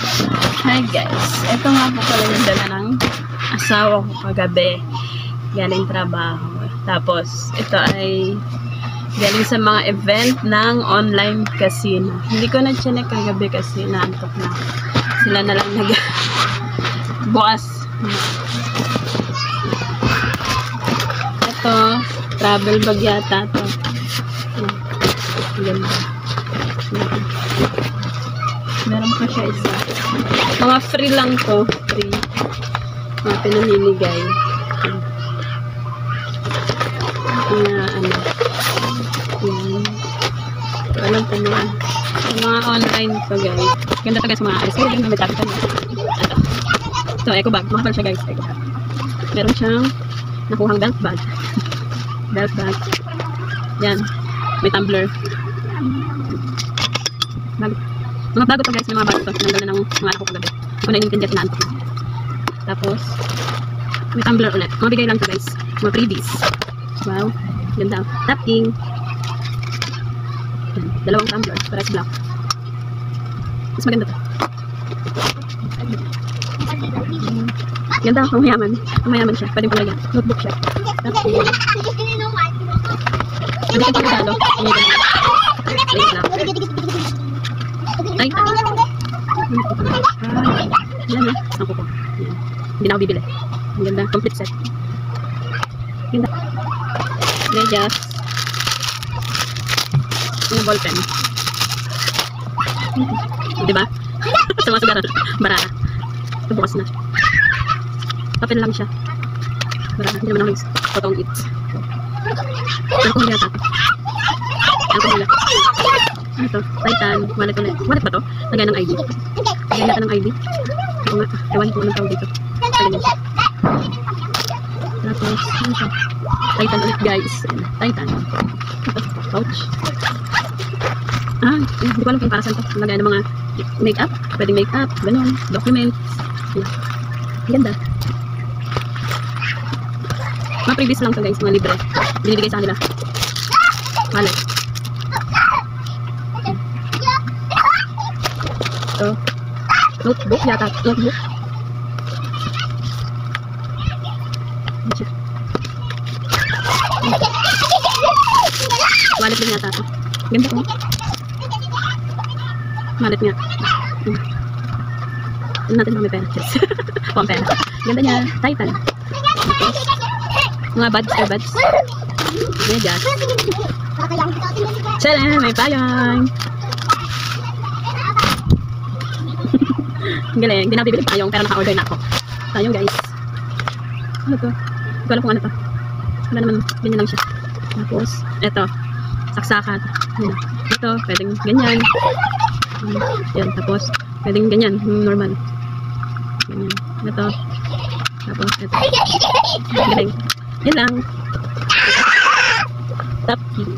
Hi guys, ito nga po pala yung dala ng asawa ko kagabi galing trabaho. Tapos ito ay galing sa mga event ng online casino. Hindi ko na chinek kagabi kasi naantok na. Sila na lang bukas. Ito, travel bag yata to. Ganda. Meron pa siya isa. Mga free lang to. Free. Mga pinamimigay. Ano. Yan. Walang tanuan. Mga online to guys. Ganda to guys mga alis. Ay, may tabi ka na. Ito. So, eco bag. Mahal siya guys. Eco bag. Meron siyang nakuhang belt bag. Belt bag. Yan. May tumbler. Mga bago to guys, may mga bago to. Sinanggal na ng mga anak ko kagabi. Ako na inintindihan na antok. Tapos, may tumbler ulit. Mga bigay lang to guys. Mga freebies. Wow. Ganda. Tapping. Dalawang tumbler. Pares black. Mas maganda to. Ganda. Mayaman. Mayaman siya. Pwede pala yan. Notebook siya. Tapping. Pwede ka pang talo. Wait lang. Ay! Yan na. Ang kuko. Hindi na ako bibili. Ang ganda. Complete set. Ganda. Medyas. Yung ballpen. Diba? Sa mga sugaran. Barara. Ito bukas na. Papel lang siya. Barara. Hindi naman ako yung potong it. Alcohol yata. Alcohol yata. Ano to? Titan. Wallet ulit. Wallet ba to? Lagay ng ID. Lagay natin ng ID. Ito nga. Ewan ko anong tawag dito. Lagay siya. Tapos, ano siya? Titan ulit guys. Titan. Ito. Pouch. Hindi ko alam kung para saan to. Lagay ng mga make-up. Pwedeng make-up. Ganon. Documents. Ganda. Mga previous lang to guys. Mga libre. Binibigay sa kanila. Wallet. Ito. Notebook yata. Notebook. Wallet din yata ito. Ganda ko. Wallet nga. Ano natin mga may pera. Pang pera. Ganda niya. Titan. Mga buds. Earbuds. Medyas. Tcharam! May payong. Ang galing. Hindi na bibili payong pero naka-order na ako. Payong guys. Ano to? Hindi ko alam kung ano to. Wala naman. Ganyan lang siya. Tapos, eto. Saksakan. Ito. Pwedeng ganyan. Yan. Tapos, pwedeng ganyan. Normal. Ganyan. Ito. Tapos, ito. Ang galing. Yan lang. Tapos.